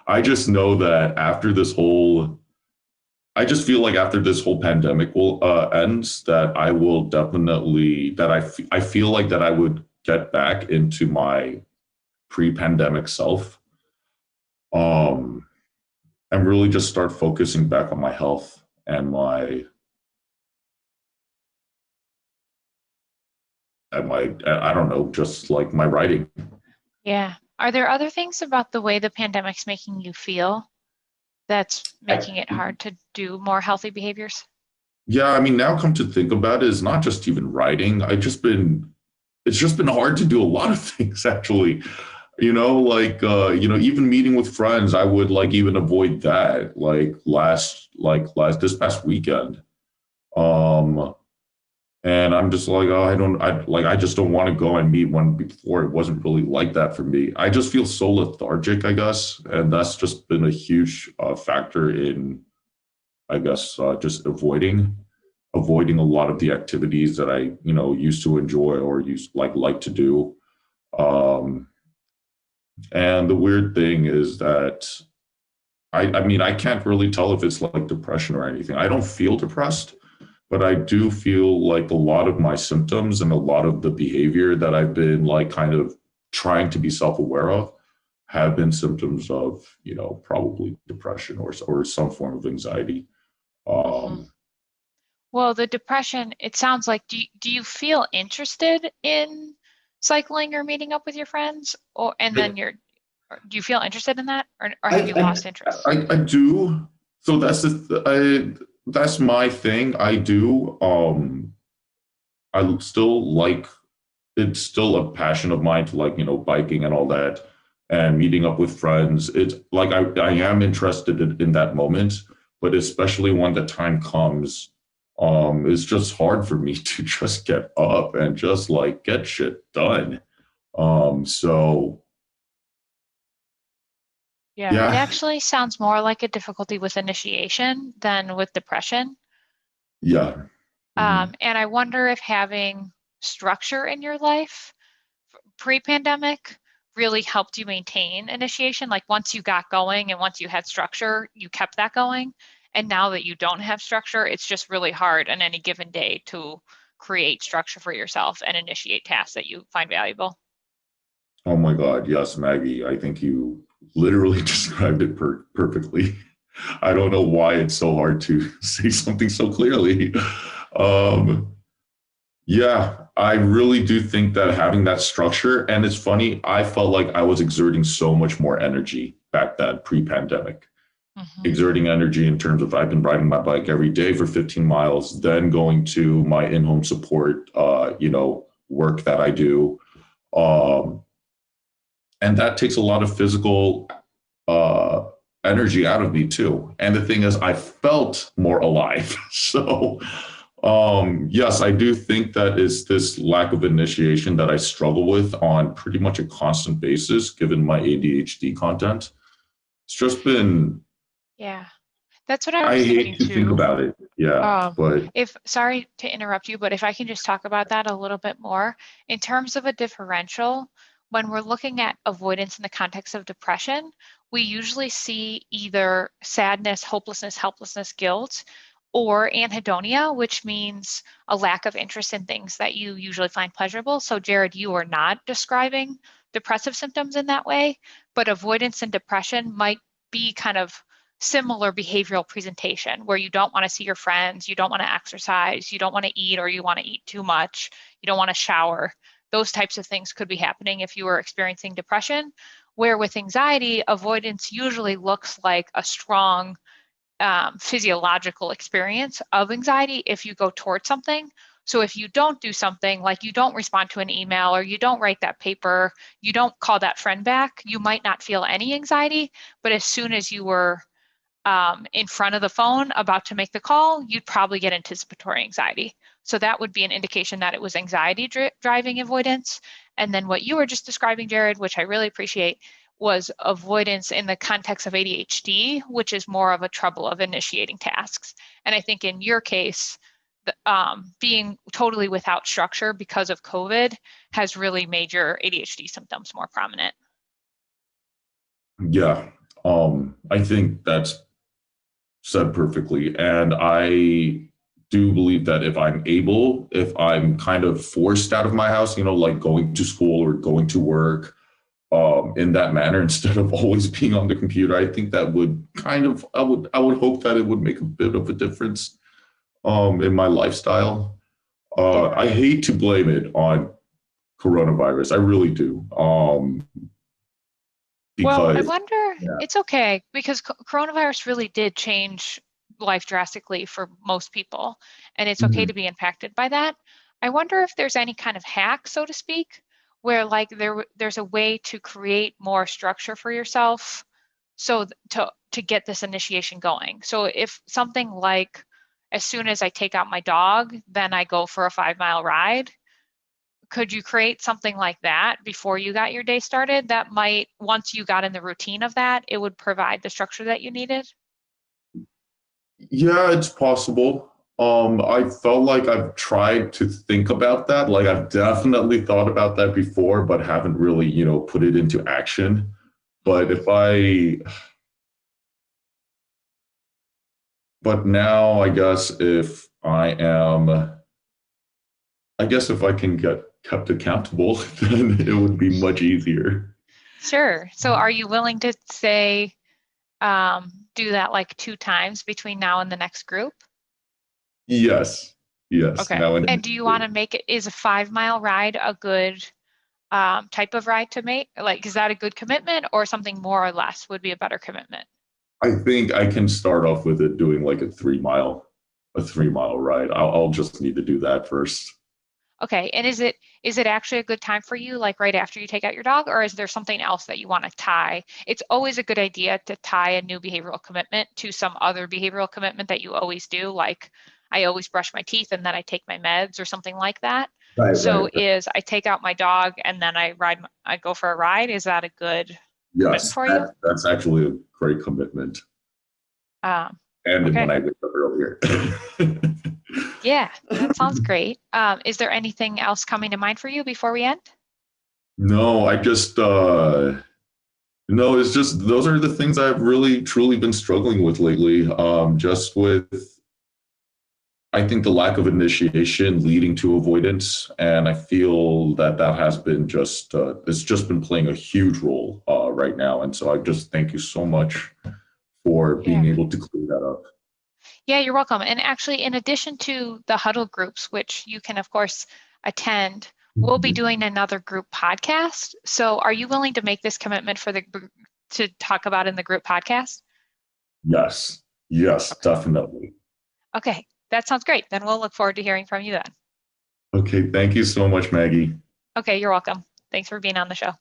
I just know that I just feel like after this whole pandemic will ends, that I will definitely I feel like that I would get back into my pre-pandemic self, um, and really just start focusing back on my health and my I don't know, just like my writing. Yeah. Are there other things about the way the pandemic's making you feel that's I, making it hard to do more healthy behaviors? yeah, I mean, now come to think about it, it's not just even writing. It's just been hard to do a lot of things actually. Even meeting with friends, I would like even avoid that. Last this past weekend. Um, and I'm just like, oh, I just don't want to go and meet one before. It wasn't really like that for me. I just feel so lethargic, I guess. And that's just been a huge factor in, I guess, just avoiding a lot of the activities that I, used to enjoy or used like to do. Um, and the weird thing is that I mean, I can't really tell if it's like depression or anything. I don't feel depressed, but I do feel like a lot of my symptoms and a lot of the behavior that I've been like kind of trying to be self-aware of have been symptoms of, probably depression or some form of anxiety. Hmm. Um, Well, the depression, it sounds like, do you feel interested in cycling or meeting up with your friends? Or, and then do you feel interested in that? Or have you I, lost interest? I do. So that's my thing. I do. I still like it's still a passion of mine to like biking and all that and meeting up with friends. It's like I am interested in that moment, but especially when the time comes, it's just hard for me to just get up and just like get shit done. So Yeah, it yeah, actually sounds more like a difficulty with initiation than with depression. yeah. Mhm. And I wonder if having structure in your life pre-pandemic really helped you maintain initiation. Like once you got going and once you had structure, you kept that going. And now that you don't have structure, it's just really hard on any given day to create structure for yourself and initiate tasks that you find valuable. Oh my God, yes, Maggie. I think you literally described it perfectly. I don't know why it's so hard to say something so clearly. Um, yeah, I really do think that having that structure, and it's funny, I felt like I was exerting so much more energy back then, pre-pandemic. Hmm. Exerting energy in terms of I've been riding my bike every day for 15 miles, then going to my in-home support, work that I do. Um, and that takes a lot of physical uh, energy out of me too. And the thing is, I felt more alive. So, yes, I do think that is this lack of initiation that I struggle with on pretty much a constant basis, given my ADHD content. It's just been, Yeah, that's what I I was thinking hate to think too. about it. Yeah, Um, but if sorry to interrupt you, but if I can just talk about that a little bit more in terms of a differential, when we're looking at avoidance in the context of depression, we usually see either sadness, hopelessness, helplessness, guilt, or anhedonia, which means a lack of interest in things that you usually find pleasurable. So, Jared, you are not describing depressive symptoms in that way, but avoidance and depression might be kind of similar behavioral presentation where you don't want to see your friends, you don't want to exercise, you don't want to eat or you want to eat too much, you don't want to shower. Those types of things could be happening if you were experiencing depression. Where with anxiety, avoidance usually looks like a strong physiological experience of anxiety if you go towards something. So if you don't do something, like you don't respond to an email or you don't write that paper, you don't call that friend back, you might not feel any anxiety. But as soon as you were in front of the phone about to make the call, you'd probably get anticipatory anxiety. So that would be an indication that it was anxiety driving avoidance. And then what you were just describing, Jared, which I really appreciate, was avoidance in the context of ADHD, which is more of a trouble of initiating tasks. And I think in your case, being totally without structure because of COVID has really made your ADHD symptoms more prominent. yeah, I think that's said perfectly. And I do believe that if I'm kind of forced out of my house, like going to school or going to work, in that manner, instead of always being on the computer, I think that would I would hope that it would make a bit of a difference, in my lifestyle. Yeah. I hate to blame it on coronavirus. I really do. Well, I Because wonder, yeah. it's okay because coronavirus really did change life drastically for most people, and it's okay Mhm. to be impacted by that. I wonder if there's any kind of hack, so to speak, where like there's a way to create more structure for yourself so to get this initiation going. So if something like as soon as I take out my dog, then I go for a 5 mile ride, could you create something like that before you got your day started? That might, once you got in the routine of that, it would provide the structure that you needed. Yeah, it's possible. I felt like I've tried to think about that. Like I've definitely thought about that before, but haven't really, put it into action. But but now I guess if I can get kept accountable, then it would be much easier. Sure. So are you willing to say, do that like 2 times between now and the next group? Yes, yes. Okay. Now and And do you want to make it, is a 5 mile ride a good type of ride to make? Like, is that a good commitment or something more or less would be a better commitment? I think I can start off with it doing like a 3 mile ride. I'll just need to do that first. Okay, and is it actually a good time for you, like right after you take out your dog, or is there something else that you want to tie? It's always a good idea to tie a new behavioral commitment to some other behavioral commitment that you always do, like I always brush my teeth and then I take my meds or something like that. Right, right, So right. is I take out my dog and then I go for a ride. Is that a good commitment Yes, for you? that's actually a great commitment. Um, And when okay. I wake up earlier. Yeah, that sounds great. Is there anything else coming to mind for you before we end? No, I just no, it's just those are the things I've really truly been struggling with lately. Just with I think the lack of initiation leading to avoidance, and I feel that that has been just it's just been playing a huge role right now. And so I just thank you so much for being Yeah. able to clear that up. Yeah, you're welcome. And actually, in addition to the huddle groups, which you can, of course, attend, we'll be Mhm. doing another group podcast. So, are you willing to make this commitment for to talk about in the group podcast? Yes, yes, Okay. definitely. Okay, that sounds great. Then we'll look forward to hearing from you then. Okay, thank you so much, Maggie. Okay, you're welcome. Thanks for being on the show.